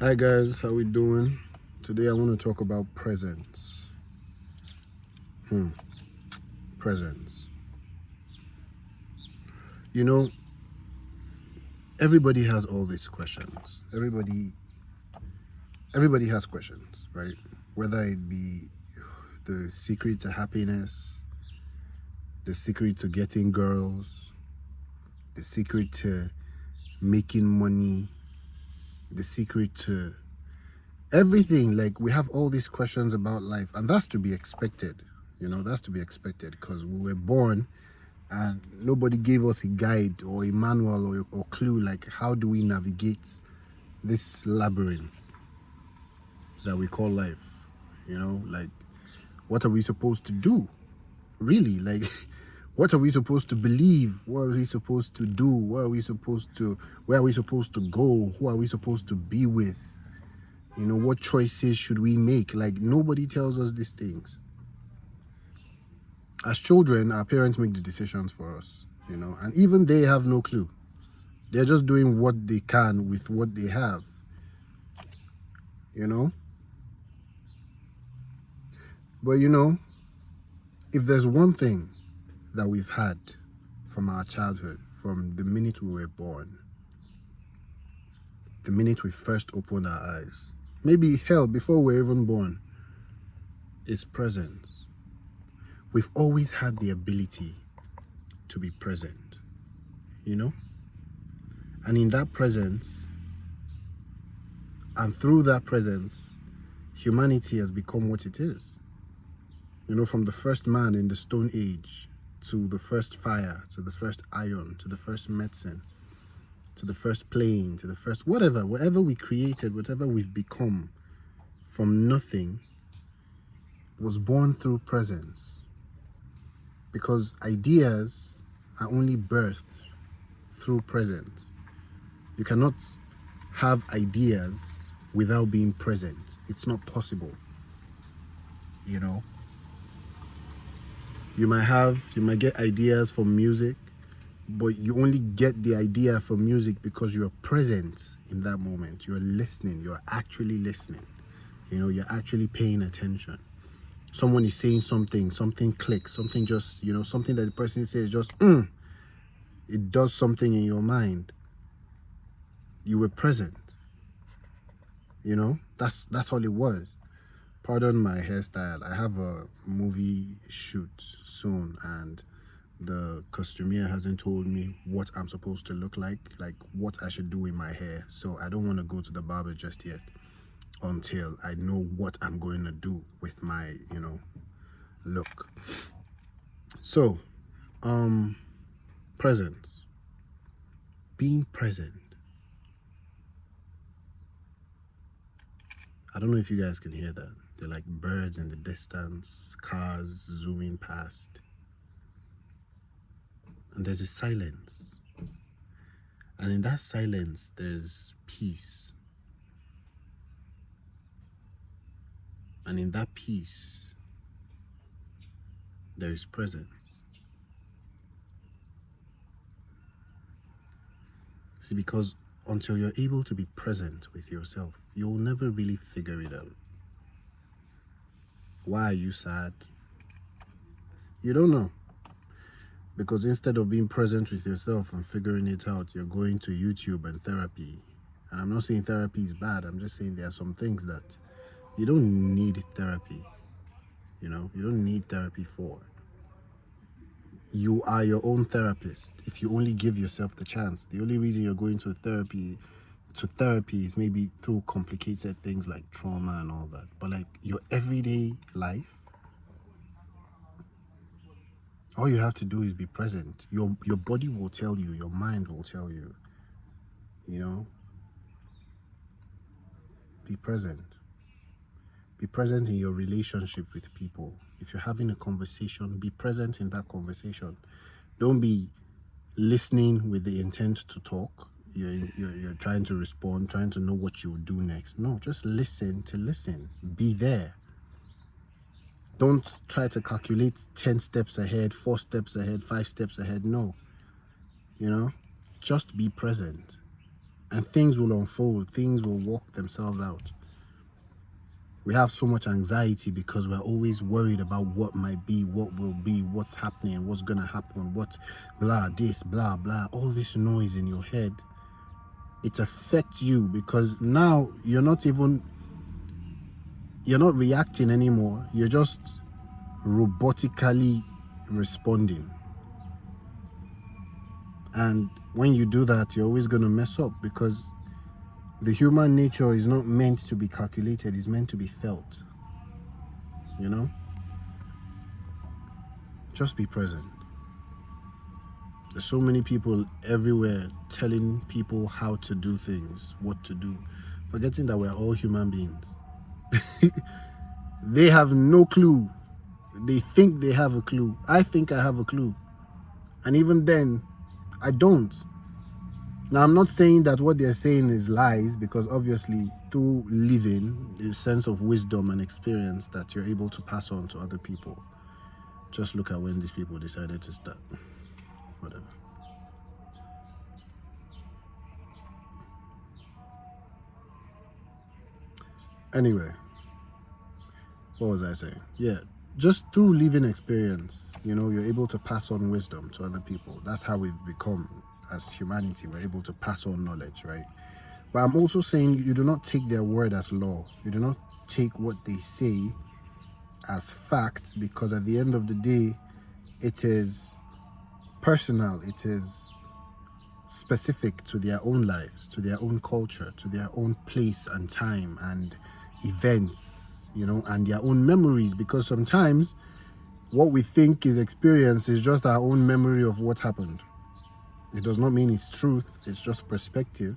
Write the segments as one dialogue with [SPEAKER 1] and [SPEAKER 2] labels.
[SPEAKER 1] Hi guys, how we doing? Today I want to talk about presents. Presents. You know, everybody has all these questions. Everybody has questions, right? Whether it be the secret to happiness, the secret to getting girls, the secret to making money, the secret to everything. Like, we have all these questions about life, and that's to be expected. That's to be expected because we were born and nobody gave us a guide or a manual or clue, like how do we navigate this labyrinth that we call life. Like, what are we supposed to do, really? Like, what are we supposed to believe? What are we supposed to do? Where are we supposed to go? Who are we supposed to be with? What choices should we make? Like, nobody tells us these things. As children, our parents make the decisions for us, and even they have no clue. They're just doing what they can with what they have, you know? But if there's one thing that we've had from our childhood, from the minute we were born, the minute we first opened our eyes, maybe hell, before we were even born, is presence. We've always had the ability to be present, you know? And in that presence, and through that presence, humanity has become what it is. From the first man in the Stone Age, to the first fire, to the first iron, to the first medicine, to the first plane, to the first whatever we created, whatever we've become from nothing, was born through presence. Because ideas are only birthed through presence. You cannot have ideas without being present. It's not possible. You might get ideas from music, but you only get the idea from music because you're present in that moment. You're listening. You're actually listening. You're actually paying attention. Someone is saying something clicks, something just, something that the person says just, it does something in your mind. You were present. That's all it was. Pardon my hairstyle. I have a movie shoot soon, and the costumier hasn't told me what I'm supposed to look like what I should do in my hair. So I don't want to go to the barber just yet until I know what I'm going to do with my, look. So, presence. Being present. I don't know if you guys can hear that. They're like birds in the distance, cars zooming past. And there's a silence. And in that silence, there's peace. And in that peace, there is presence. See, because until you're able to be present with yourself, you'll never really figure it out. Why are you sad? You don't know. Because instead of being present with yourself and figuring it out, you're going to YouTube and therapy. And I'm not saying therapy is bad. I'm just saying there are some things that you don't need therapy. You don't need therapy for. You are your own therapist if you only give yourself the chance. The only reason you're going to therapy is maybe through complicated things like trauma and all that. But like your everyday life, all you have to do is be present. Your body will tell you, your mind will tell you, be present. Be present in your relationship with people. If you're having a conversation, be present in that conversation. Don't be listening with the intent to talk. You're trying to respond, trying to know what you will do next. No, just listen to listen. Be there. Don't try to calculate 10 steps ahead, 4 steps ahead, 5 steps ahead. No. Just be present. And things will unfold, things will work themselves out. We have so much anxiety because we're always worried about what might be, what will be, what's happening, what's gonna happen, what blah, this, blah, blah, all this noise in your head. It affects you because now you're not reacting anymore. You're just robotically responding. And when you do that, you're always going to mess up because the human nature is not meant to be calculated. It's meant to be felt. You know? Just be present. There's so many people everywhere telling people how to do things, what to do, forgetting that we're all human beings. They have no clue. They think they have a clue. I think I have a clue. And even then, I don't. Now, I'm not saying that what they're saying is lies, because obviously through living, there's a sense of wisdom and experience that you're able to pass on to other people. Just look at when these people decided to start. Whatever. Anyway, what was I saying? Yeah, just through living experience, you're able to pass on wisdom to other people. That's how we've become as humanity. We're able to pass on knowledge, right? But I'm also saying you do not take their word as law. You do not take what they say as fact, because at the end of the day, it is personal. It is specific to their own lives, to their own culture, to their own place and time and events, and their own memories. Because sometimes what we think is experience is just our own memory of what happened. It does not mean it's truth. It's just perspective.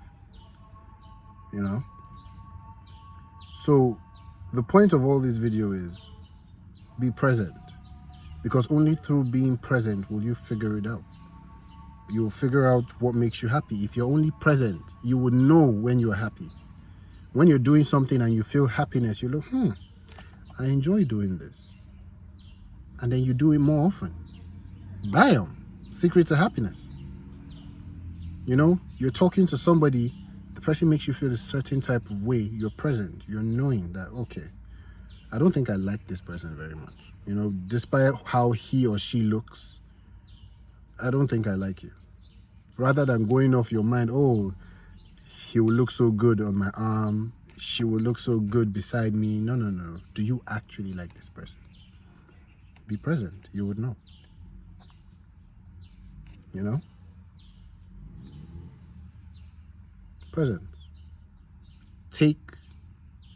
[SPEAKER 1] So the point of all this video is be present, because only through being present will you figure it out. You'll figure out what makes you happy. If you're only present, you will know when you're happy. When you're doing something and you feel happiness, you look, I enjoy doing this. And then you do it more often. Bam! Secret to happiness. You're talking to somebody, the person makes you feel a certain type of way, you're present, you're knowing that, okay, I don't think I like this person very much. Despite how he or she looks, I don't think I like you. Rather than going off your mind, oh, he will look so good on my arm, she will look so good beside me. No. Do you actually like this person? Be present, you would know. Present. Take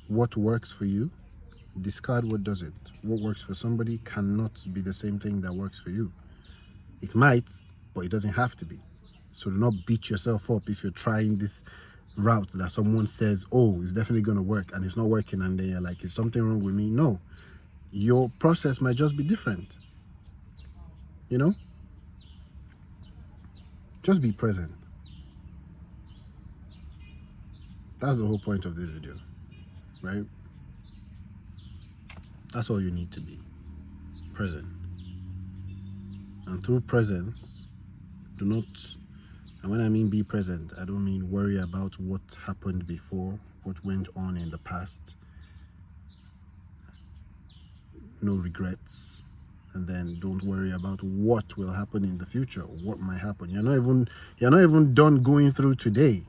[SPEAKER 1] what works for you, discard what doesn't. What works for somebody cannot be the same thing that works for you. It might, but it doesn't have to be. So do not beat yourself up if you're trying this route that someone says, oh, it's definitely going to work, and it's not working, and then you're like, is something wrong with me? No. Your process might just be different. Just be present. That's the whole point of this video, right? That's all you need to be. Present. And through presence, do not, and when I mean be present, I don't mean worry about what happened before, what went on in the past. No regrets. And then don't worry about what will happen in the future, what might happen. You're not even done going through today.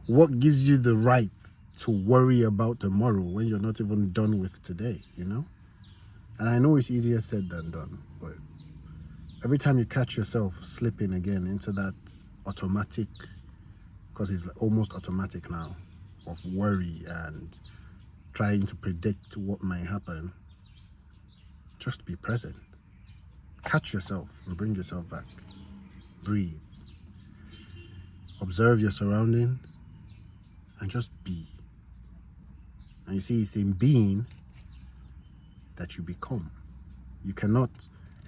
[SPEAKER 1] What gives you the right to worry about tomorrow when you're not even done with today, And I know it's easier said than done, but every time you catch yourself slipping again into that automatic, because it's almost automatic now, of worry and trying to predict what might happen, just be present. Catch yourself and bring yourself back. Breathe. Observe your surroundings and just be. And you see, it's in being that you become. You cannot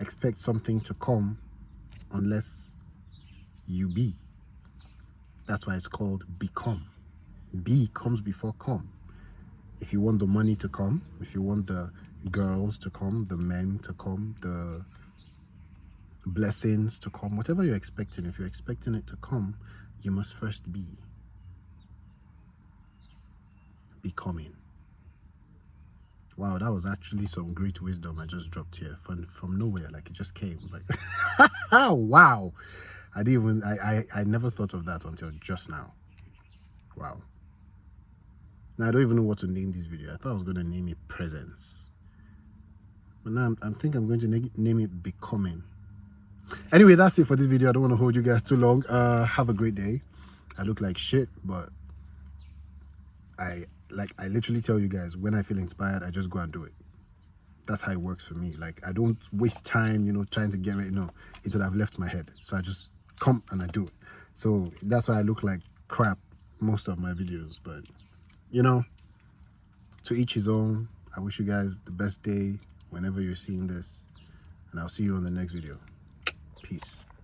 [SPEAKER 1] expect something to come unless you be. That's why it's called become. Be comes before come. If you want the money to come, if you want the girls to come, the men to come, the blessings to come, whatever you're expecting, if you're expecting it to come, you must first be becoming. Wow, that was actually some great wisdom I just dropped here from nowhere. Like, it just came. Like, oh wow, I didn't even I never thought of that until just now. Wow. Now I don't even know what to name this video. I thought I was going to name it Presence, but now I'm thinking I'm going to name it Becoming. Anyway, that's it for this video. I don't want to hold you guys too long. Have a great day. I look like shit, but I literally tell you guys, when I feel inspired, I just go and do it. That's how it works for me. Like, I don't waste time, you know, trying to get ready. No, it would have left my head. So I just come and I do it. So that's why I look like crap most of my videos. But, you know, to each his own. I wish you guys the best day whenever you're seeing this. And I'll see you on the next video. Peace.